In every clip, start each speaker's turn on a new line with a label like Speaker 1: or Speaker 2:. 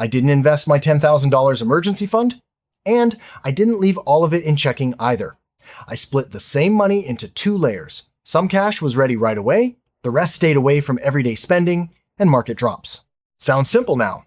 Speaker 1: I didn't invest my $10,000 emergency fund, and I didn't leave all of it in checking either. I split the same money into 2 layers. Some cash was ready right away, the rest stayed away from everyday spending and market drops. Sounds simple now.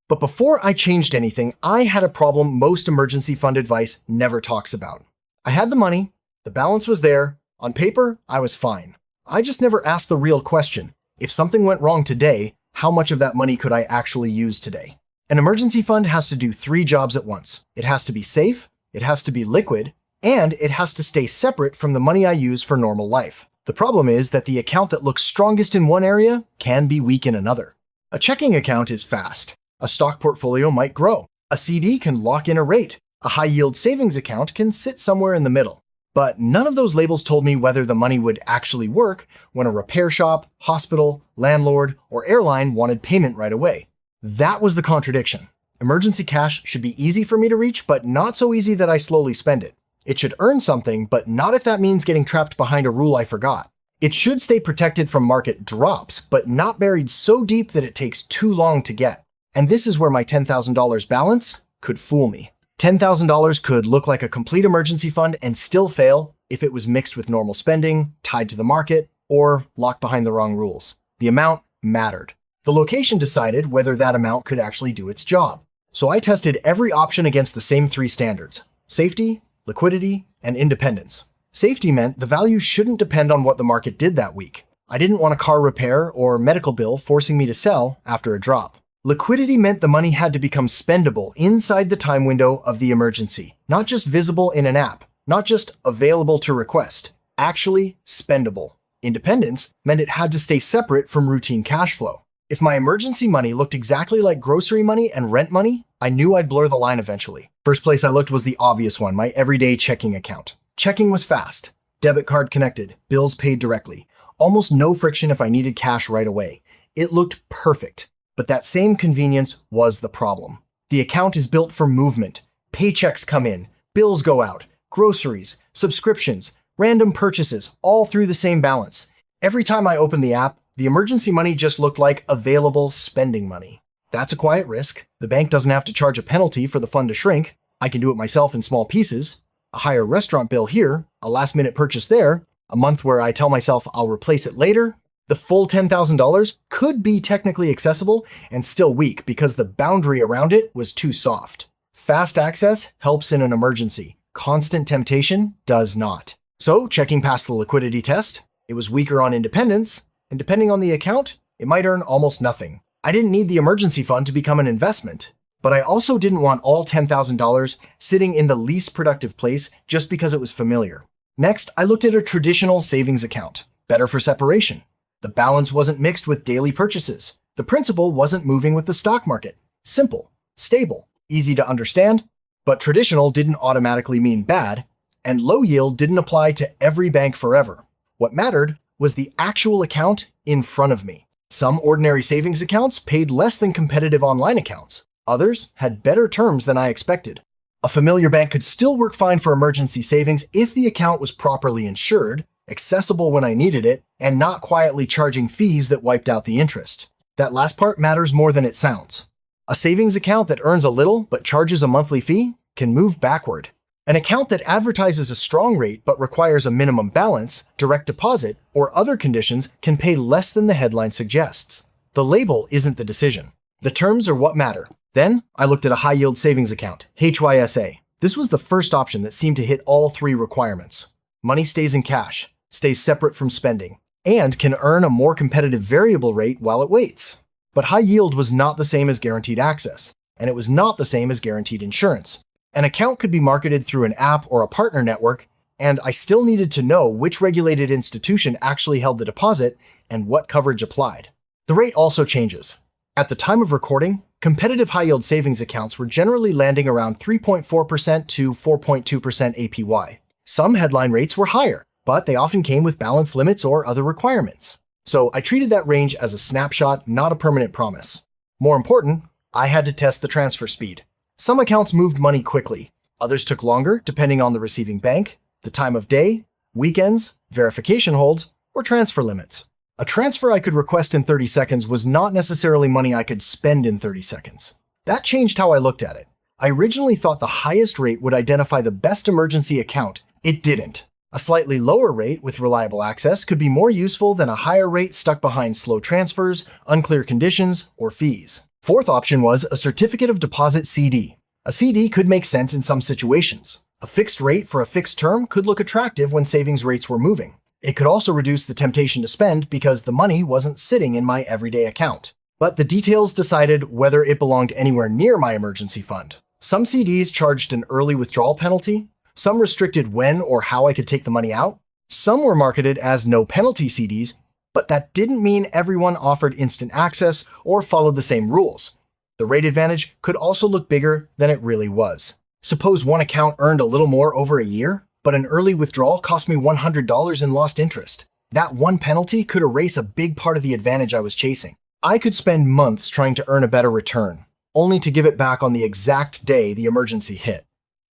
Speaker 1: But before I changed anything, I had a problem most emergency fund advice never talks about. I had the money, the balance was there, on paper, I was fine. I just never asked the real question. If something went wrong today, how much of that money could I actually use today? An emergency fund has to do 3 jobs at once. It has to be safe, it has to be liquid, and it has to stay separate from the money I use for normal life. The problem is that the account that looks strongest in one area can be weak in another. A checking account is fast. A stock portfolio might grow. A CD can lock in a rate. A high-yield savings account can sit somewhere in the middle. But none of those labels told me whether the money would actually work when a repair shop, hospital, landlord, or airline wanted payment right away. That was the contradiction. Emergency cash should be easy for me to reach, but not so easy that I slowly spend it. It should earn something, but not if that means getting trapped behind a rule I forgot. It should stay protected from market drops, but not buried so deep that it takes too long to get. And this is where my $10,000 balance could fool me. $10,000 could look like a complete emergency fund and still fail if it was mixed with normal spending, tied to the market, or locked behind the wrong rules. The amount mattered. The location decided whether that amount could actually do its job. So I tested every option against the same 3 standards: safety, liquidity, and independence. Safety meant the value shouldn't depend on what the market did that week. I didn't want a car repair or medical bill forcing me to sell after a drop. Liquidity meant the money had to become spendable inside the time window of the emergency, not just visible in an app, not just available to request, actually spendable. Independence meant it had to stay separate from routine cash flow. If my emergency money looked exactly like grocery money and rent money, I knew I'd blur the line eventually. First place I looked was the obvious one, my everyday checking account. Checking was fast. Debit card connected, bills paid directly. Almost no friction if I needed cash right away. It looked perfect. But that same convenience was the problem. The account is built for movement. Paychecks come in, bills go out, groceries, subscriptions, random purchases, all through the same balance. Every time I opened the app, the emergency money just looked like available spending money. That's a quiet risk. The bank doesn't have to charge a penalty for the fund to shrink. I can do it myself in small pieces. A higher restaurant bill here, a last-minute purchase there, a month where I tell myself I'll replace it later. The full $10,000 could be technically accessible and still weak because the boundary around it was too soft. Fast access helps in an emergency. Constant temptation does not. So, checking past the liquidity test, it was weaker on independence, and depending on the account, it might earn almost nothing. I didn't need the emergency fund to become an investment, but I also didn't want all $10,000 sitting in the least productive place just because it was familiar. Next, I looked at a traditional savings account. Better for separation. The balance wasn't mixed with daily purchases. The principal wasn't moving with the stock market. Simple, stable, easy to understand, but traditional didn't automatically mean bad, and low yield didn't apply to every bank forever. What mattered was the actual account in front of me. Some ordinary savings accounts paid less than competitive online accounts. Others had better terms than I expected. A familiar bank could still work fine for emergency savings if the account was properly insured, accessible when I needed it, and not quietly charging fees that wiped out the interest. That last part matters more than it sounds. A savings account that earns a little but charges a monthly fee can move backward. An account that advertises a strong rate but requires a minimum balance, direct deposit, or other conditions can pay less than the headline suggests. The label isn't the decision. The terms are what matter. Then, I looked at a high-yield savings account, HYSA. This was the first option that seemed to hit all 3 requirements. Money stays in cash, stays separate from spending, and can earn a more competitive variable rate while it waits. But high yield was not the same as guaranteed access, and it was not the same as guaranteed insurance. An account could be marketed through an app or a partner network, and I still needed to know which regulated institution actually held the deposit and what coverage applied. The rate also changes. At the time of recording, competitive high-yield savings accounts were generally landing around 3.4% to 4.2% APY. Some headline rates were higher, but they often came with balance limits or other requirements. So I treated that range as a snapshot, not a permanent promise. More important, I had to test the transfer speed. Some accounts moved money quickly. Others took longer, depending on the receiving bank, the time of day, weekends, verification holds, or transfer limits. A transfer I could request in 30 seconds was not necessarily money I could spend in 30 seconds. That changed how I looked at it. I originally thought the highest rate would identify the best emergency account. It didn't. A slightly lower rate with reliable access could be more useful than a higher rate stuck behind slow transfers, unclear conditions, or fees. Fourth option was a certificate of deposit CD. A CD could make sense in some situations. A fixed rate for a fixed term could look attractive when savings rates were moving. It could also reduce the temptation to spend because the money wasn't sitting in my everyday account. But the details decided whether it belonged anywhere near my emergency fund. Some CDs charged an early withdrawal penalty. Some restricted when or how I could take the money out. Some were marketed as no penalty CDs, but that didn't mean everyone offered instant access or followed the same rules. The rate advantage could also look bigger than it really was. Suppose one account earned a little more over a year, but an early withdrawal cost me $100 in lost interest. That one penalty could erase a big part of the advantage I was chasing. I could spend months trying to earn a better return, only to give it back on the exact day the emergency hit.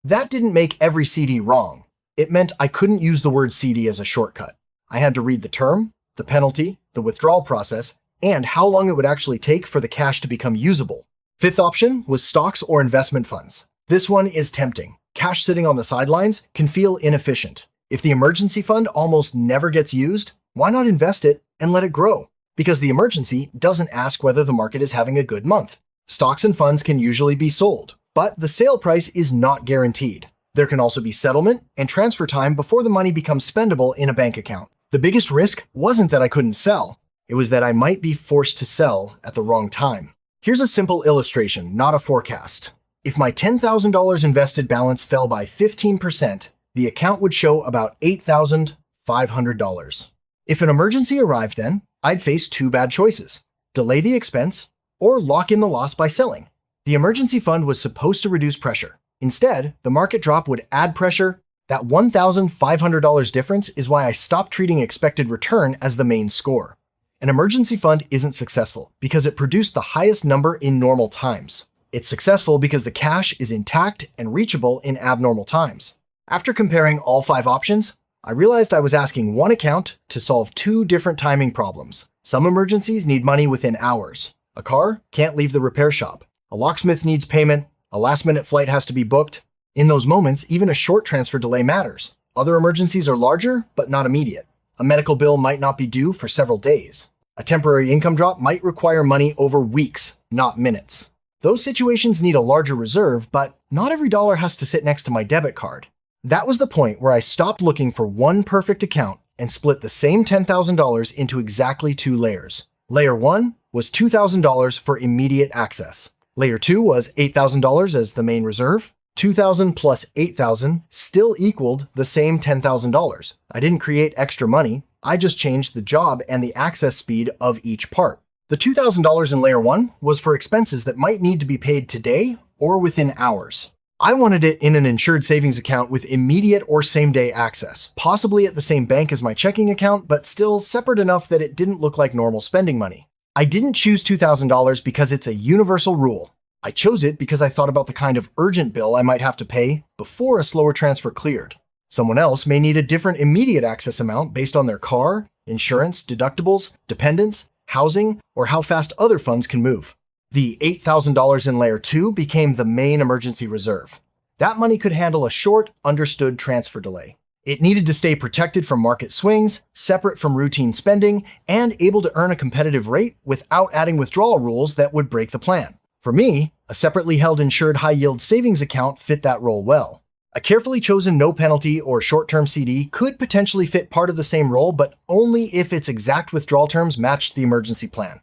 Speaker 1: That didn't make every CD wrong. It meant I couldn't use the word CD as a shortcut. I had to read the term, the penalty, the withdrawal process, and how long it would actually take for the cash to become usable. Fifth option was stocks or investment funds. This one is tempting. Cash sitting on the sidelines can feel inefficient. If the emergency fund almost never gets used, why not invest it and let it grow? Because the emergency doesn't ask whether the market is having a good month. Stocks and funds can usually be sold, but the sale price is not guaranteed. There can also be settlement and transfer time before the money becomes spendable in a bank account. The biggest risk wasn't that I couldn't sell. It was that I might be forced to sell at the wrong time. Here's a simple illustration, not a forecast. If my $10,000 invested balance fell by 15%, the account would show about $8,500. If an emergency arrived then, I'd face two bad choices: delay the expense or lock in the loss by selling. The emergency fund was supposed to reduce pressure. Instead, the market drop would add pressure. That $1,500 difference is why I stopped treating expected return as the main score. An emergency fund isn't successful because it produced the highest number in normal times. It's successful because the cash is intact and reachable in abnormal times. After comparing all 5 options, I realized I was asking one account to solve 2 different timing problems. Some emergencies need money within hours. A car can't leave the repair shop. A locksmith needs payment. A last-minute flight has to be booked. In those moments, even a short transfer delay matters. Other emergencies are larger, but not immediate. A medical bill might not be due for several days. A temporary income drop might require money over weeks, not minutes. Those situations need a larger reserve, but not every dollar has to sit next to my debit card. That was the point where I stopped looking for one perfect account and split the same $10,000 into exactly 2 layers. Layer 1 was $2,000 for immediate access. Layer 2 was $8,000 as the main reserve. $2,000 plus $8,000 still equaled the same $10,000. I didn't create extra money. I just changed the job and the access speed of each part. The $2,000 in layer 1 was for expenses that might need to be paid today or within hours. I wanted it in an insured savings account with immediate or same-day access, possibly at the same bank as my checking account, but still separate enough that it didn't look like normal spending money. I didn't choose $2,000 because it's a universal rule. I chose it because I thought about the kind of urgent bill I might have to pay before a slower transfer cleared. Someone else may need a different immediate access amount based on their car, insurance, deductibles, dependents, housing, or how fast other funds can move. The $8,000 in layer 2 became the main emergency reserve. That money could handle a short, understood transfer delay. It needed to stay protected from market swings, separate from routine spending, and able to earn a competitive rate without adding withdrawal rules that would break the plan. For me, a separately held insured high-yield savings account fit that role well. A carefully chosen no penalty or short-term CD could potentially fit part of the same role, but only if its exact withdrawal terms matched the emergency plan.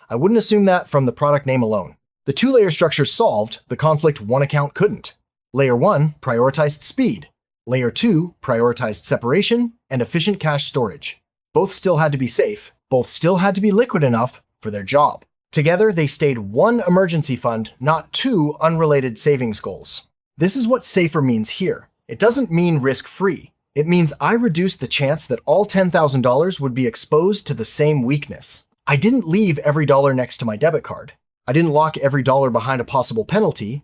Speaker 1: I wouldn't assume that from the product name alone. The 2-layer structure solved the conflict one account couldn't. Layer 1 prioritized speed. Layer 2 prioritized separation and efficient cash storage. Both still had to be safe. Both still had to be liquid enough for their job. Together, they stayed one emergency fund, not 2 unrelated savings goals. This is what safer means here. It doesn't mean risk-free. It means I reduced the chance that all $10,000 would be exposed to the same weakness. I didn't leave every dollar next to my debit card. I didn't lock every dollar behind a possible penalty.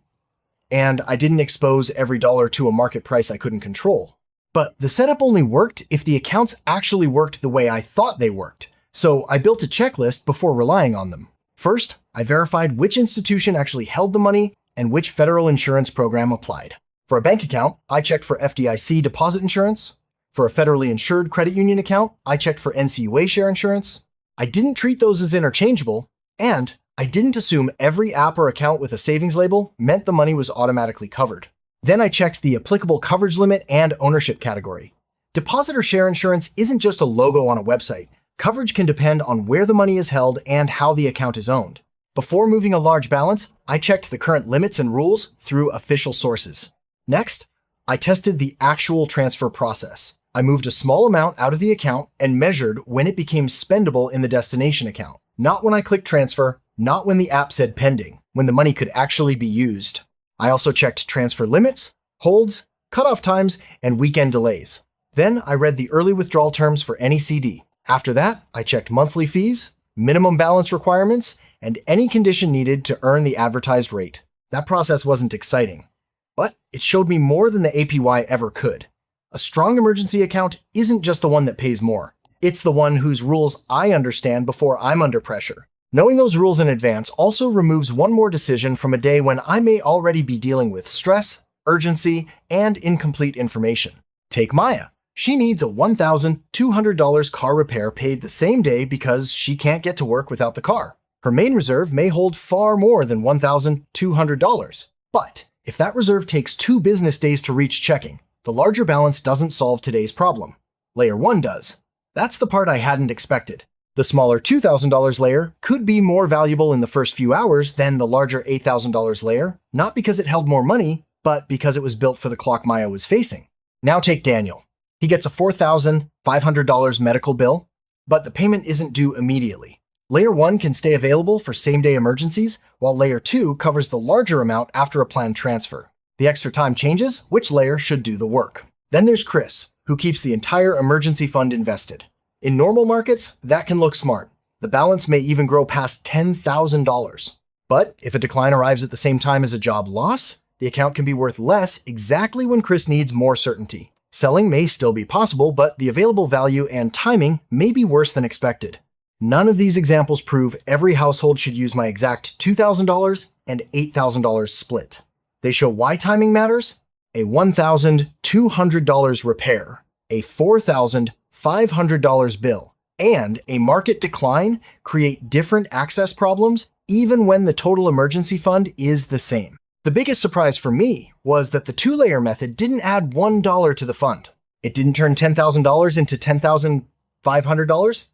Speaker 1: And I didn't expose every dollar to a market price I couldn't control. But the setup only worked if the accounts actually worked the way I thought they worked. So I built a checklist before relying on them. First, I verified which institution actually held the money and which federal insurance program applied. For a bank account, I checked for FDIC deposit insurance. For a federally insured credit union account, I checked for NCUA share insurance. I didn't treat those as interchangeable, and I didn't assume every app or account with a savings label meant the money was automatically covered. Then I checked the applicable coverage limit and ownership category. Deposit or share insurance isn't just a logo on a website. Coverage can depend on where the money is held and how the account is owned. Before moving a large balance, I checked the current limits and rules through official sources. Next, I tested the actual transfer process. I moved a small amount out of the account and measured when it became spendable in the destination account. Not when I clicked transfer, not when the app said pending, when the money could actually be used. I also checked transfer limits, holds, cutoff times, and weekend delays. Then I read the early withdrawal terms for any CD. After that, I checked monthly fees, minimum balance requirements, and any condition needed to earn the advertised rate. That process wasn't exciting, but it showed me more than the APY ever could. A strong emergency account isn't just the one that pays more. It's the one whose rules I understand before I'm under pressure. Knowing those rules in advance also removes one more decision from a day when I may already be dealing with stress, urgency, and incomplete information. Take Maya. She needs a $1,200 car repair paid the same day because she can't get to work without the car. Her main reserve may hold far more than $1,200. But if that reserve takes 2 business days to reach checking, the larger balance doesn't solve today's problem. Layer 1 does. That's the part I hadn't expected. The smaller $2,000 layer could be more valuable in the first few hours than the larger $8,000 layer, not because it held more money, but because it was built for the clock Maya was facing. Now take Daniel. He gets a $4,500 medical bill, but the payment isn't due immediately. Layer 1 can stay available for same-day emergencies, while Layer 2 covers the larger amount after a planned transfer. The extra time changes which layer should do the work. Then there's Chris, who keeps the entire emergency fund invested. In normal markets, that can look smart. The balance may even grow past $10,000. But if a decline arrives at the same time as a job loss, the account can be worth less exactly when Chris needs more certainty. Selling may still be possible, but the available value and timing may be worse than expected. None of these examples prove every household should use my exact $2,000 and $8,000 split. They show why timing matters. A $1,200 repair, a $4,500 bill, and a market decline create different access problems even when the total emergency fund is the same. The biggest surprise for me was that the 2-layer method didn't add $1 to the fund. It didn't turn $10,000 into $10,500.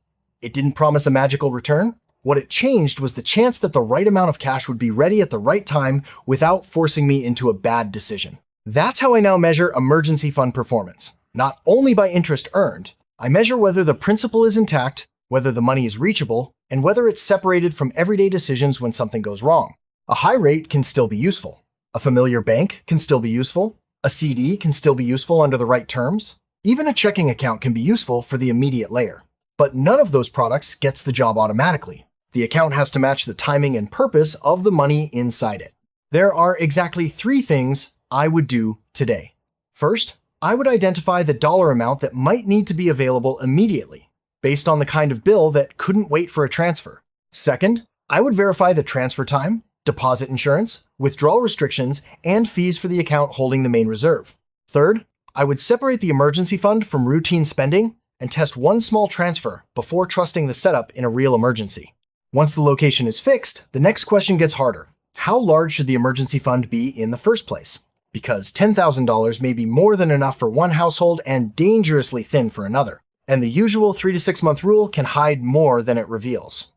Speaker 1: It didn't promise a magical return. What it changed was the chance that the right amount of cash would be ready at the right time without forcing me into a bad decision. That's how I now measure emergency fund performance. Not only by interest earned, I measure whether the principal is intact, whether the money is reachable, and whether it's separated from everyday decisions when something goes wrong. A high rate can still be useful. A familiar bank can still be useful. A CD can still be useful under the right terms. Even a checking account can be useful for the immediate layer. But none of those products gets the job automatically. The account has to match the timing and purpose of the money inside it. There are exactly 3 things I would do today. First, I would identify the dollar amount that might need to be available immediately, based on the kind of bill that couldn't wait for a transfer. Second, I would verify the transfer time, deposit insurance, withdrawal restrictions, and fees for the account holding the main reserve. Third, I would separate the emergency fund from routine spending and test one small transfer before trusting the setup in a real emergency. Once the location is fixed, the next question gets harder. How large should the emergency fund be in the first place? Because $10,000 may be more than enough for one household and dangerously thin for another. And the usual 3 to 6 month rule can hide more than it reveals.